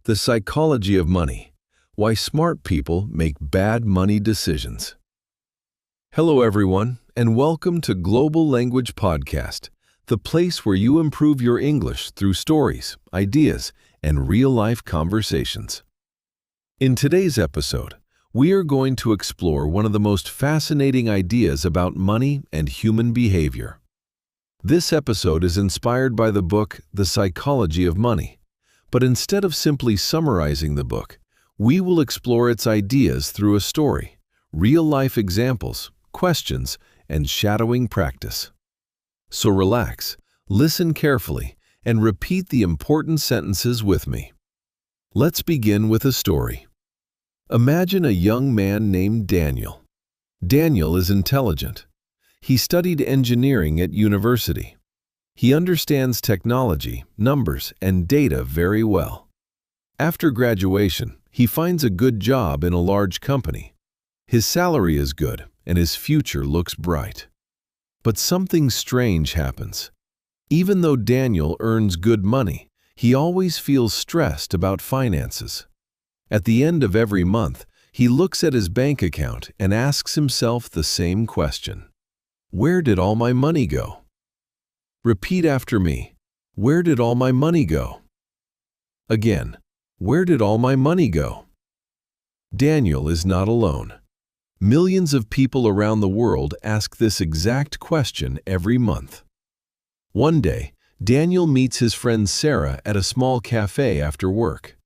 The psychology of money. Why smart people make bad money decisions. Hello everyone, and welcome to Global Language Podcast, the place where you improve your English through stories, ideas, and real-life conversations. In today's episode, we are going to explore one of the most fascinating ideas about money and human behavior. This episode is inspired by the book The Psychology of Money, but instead of simply summarizing the book, we will explore its ideas through a story, real-life examples, questions, and shadowing practice. So relax, listen carefully, and repeat the important sentences with me. Let's begin with a story. Imagine a young man named Daniel. Daniel is intelligent. He studied engineering at university. He understands technology, numbers, and data very well. After graduation, he finds a good job in a large company. His salary is good, and his future looks bright. But something strange happens. Even though Daniel earns good money, he always feels stressed about finances. At the end of every month, he looks at his bank account and asks himself the same question. Where did all my money go? Repeat after me. Where did all my money go? Again, where did all my money go? Daniel is not alone. Millions of people around the world ask this exact question every month. One day, Daniel meets his friend Sarah at a small cafe after work.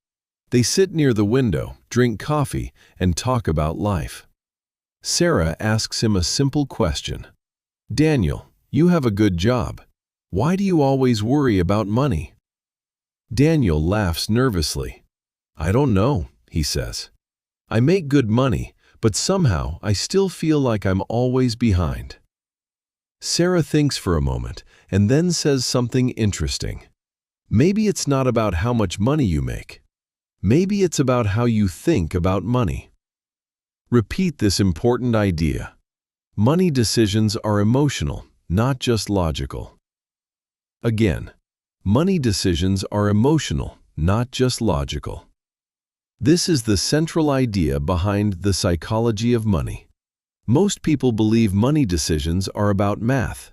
They sit near the window, drink coffee, and talk about life. Sarah asks him a simple question. Daniel, you have a good job. Why do you always worry about money? Daniel laughs nervously. I don't know, he says. I make good money, but somehow I still feel like I'm always behind. Sarah thinks for a moment and then says something interesting. Maybe it's not about how much money you make. Maybe it's about how you think about money. Repeat this important idea. Money decisions are emotional, not just logical. Again, money decisions are emotional, not just logical. This is the central idea behind the psychology of money. Most people believe money decisions are about math,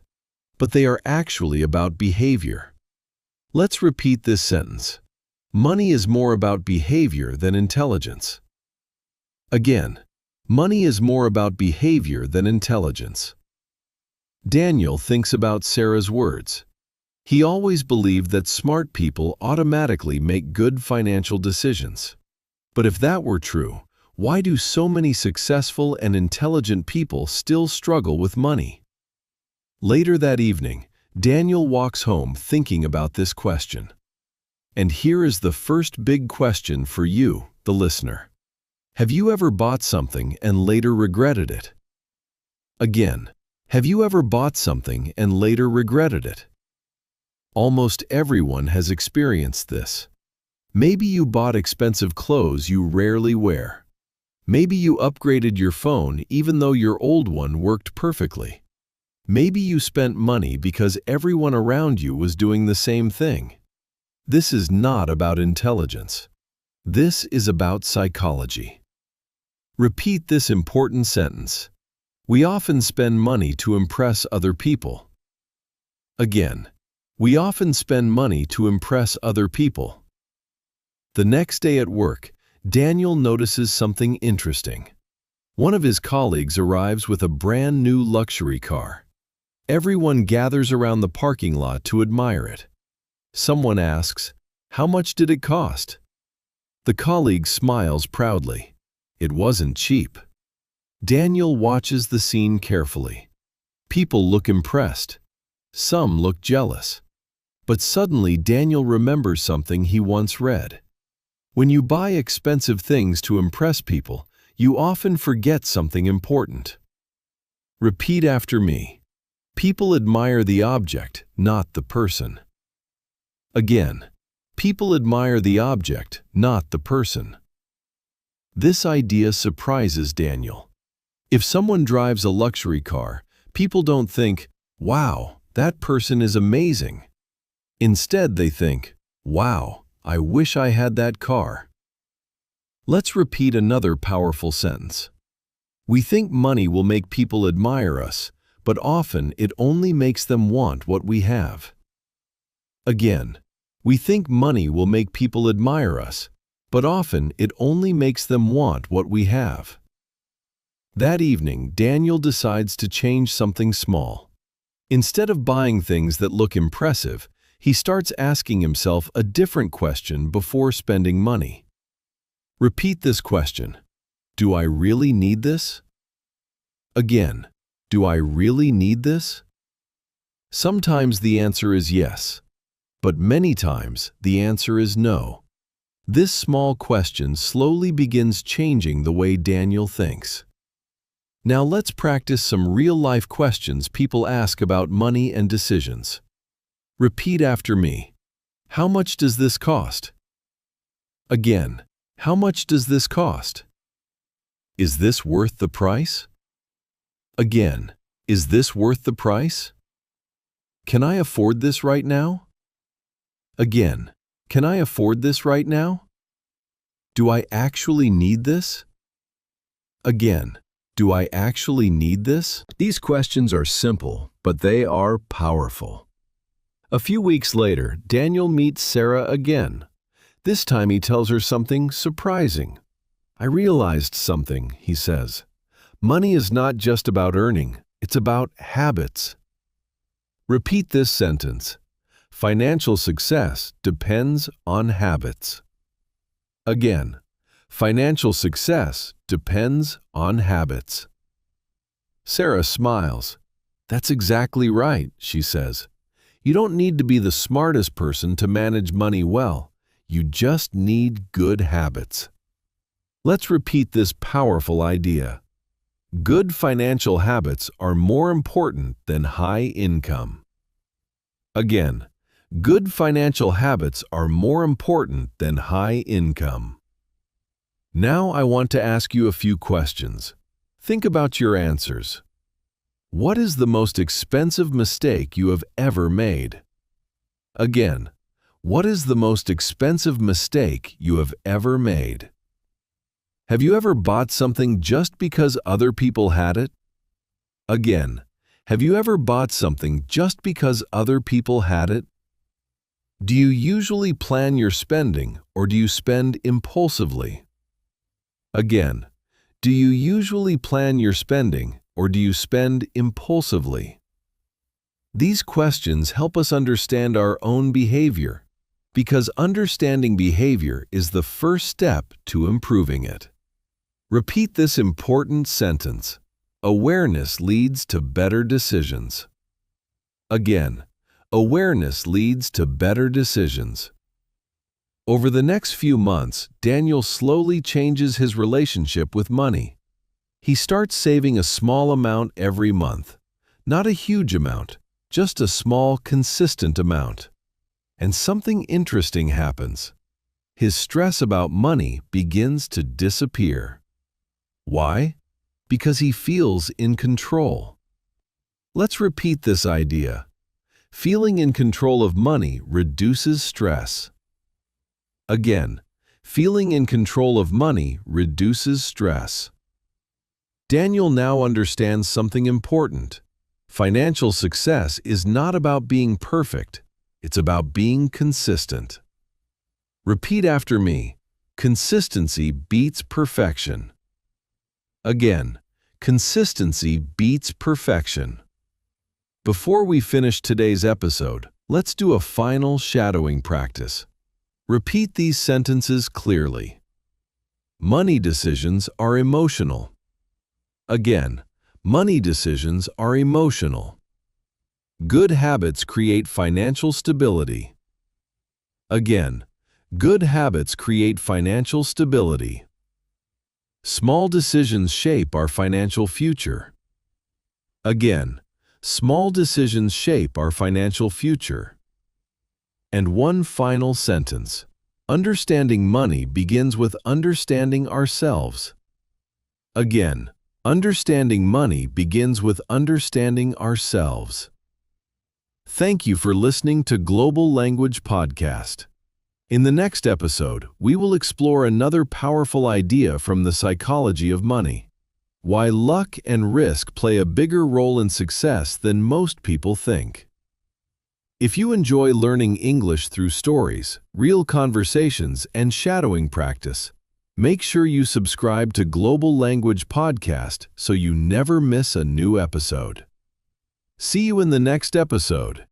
but they are actually about behavior. Let's repeat this sentence. Money is more about behavior than intelligence. Again, money is more about behavior than intelligence. Daniel thinks about Sarah's words. He always believed that smart people automatically make good financial decisions. But if that were true, why do so many successful and intelligent people still struggle with money? Later that evening, Daniel walks home thinking about this question. And here is the first big question for you, the listener. Have you ever bought something and later regretted it? Again, have you ever bought something and later regretted it? Almost everyone has experienced this. Maybe you bought expensive clothes you rarely wear. Maybe you upgraded your phone even though your old one worked perfectly. Maybe you spent money because everyone around you was doing the same thing. This is not about intelligence. This is about psychology. Repeat this important sentence. We often spend money to impress other people. Again, we often spend money to impress other people. The next day at work, Daniel notices something interesting. One of his colleagues arrives with a brand new luxury car. Everyone gathers around the parking lot to admire it. Someone asks, "How much did it cost?" The colleague smiles proudly. It wasn't cheap. Daniel watches the scene carefully. People look impressed. Some look jealous. But suddenly Daniel remembers something he once read. When you buy expensive things to impress people, you often forget something important. Repeat after me. People admire the object, not the person. Again, people admire the object, not the person. This idea surprises Daniel. If someone drives a luxury car, people don't think, "Wow, that person is amazing." Instead, they think, "Wow, I wish I had that car. Let's repeat another powerful sentence. We think money will make people admire us, but often it only makes them want what we have. Again, we think money will make people admire us, but often it only makes them want what we have. That evening, Daniel decides to change something small. Instead of buying things that look impressive, he starts asking himself a different question before spending money. Repeat this question. Do I really need this? Again, do I really need this? Sometimes the answer is yes, but many times the answer is no. This small question slowly begins changing the way Daniel thinks. Now let's practice some real-life questions people ask about money and decisions. Repeat after me. How much does this cost? Again, how much does this cost? Is this worth the price? Again, is this worth the price? Can I afford this right now? Again, can I afford this right now? Do I actually need this? Again, do I actually need this? These questions are simple, but they are powerful. A few weeks later, Daniel meets Sarah again. This time he tells her something surprising. I realized something, he says. Money is not just about earning, it's about habits. Repeat this sentence. Financial success depends on habits. Again, financial success depends on habits. Sarah smiles. That's exactly right, she says. You don't need to be the smartest person to manage money well. You just need good habits. Let's repeat this powerful idea. Good financial habits are more important than high income. Again, good financial habits are more important than high income. Now I want to ask you a few questions. Think about your answers. What is the most expensive mistake you have ever made? Again, what is the most expensive mistake you have ever made? Have you ever bought something just because other people had it? Again, have you ever bought something just because other people had it? Do you usually plan your spending or do you spend impulsively? Again, do you usually plan your spending or do you spend impulsively? These questions help us understand our own behavior, because understanding behavior is the first step to improving it. Repeat this important sentence. Awareness leads to better decisions. Again, awareness leads to better decisions. Over the next few months, Daniel slowly changes his relationship with money. He starts saving a small amount every month. Not a huge amount, just a small, consistent amount. And something interesting happens. His stress about money begins to disappear. Why? Because he feels in control. Let's repeat this idea. Feeling in control of money reduces stress. Again, feeling in control of money reduces stress. Daniel now understands something important. Financial success is not about being perfect. It's about being consistent. Repeat after me. Consistency beats perfection. Again, consistency beats perfection. Before we finish today's episode, let's do a final shadowing practice. Repeat these sentences clearly. Money decisions are emotional. Again, money decisions are emotional. Good habits create financial stability. Again, good habits create financial stability. Small decisions shape our financial future. Again, small decisions shape our financial future. And one final sentence. Understanding money begins with understanding ourselves. Again, understanding money begins with understanding ourselves. Thank you for listening to Global Language Podcast. In the next episode, we will explore another powerful idea from the psychology of money: why luck and risk play a bigger role in success than most people think. If you enjoy learning English through stories, real conversations, and shadowing practice, make sure you subscribe to Global Language Podcast so you never miss a new episode. See you in the next episode.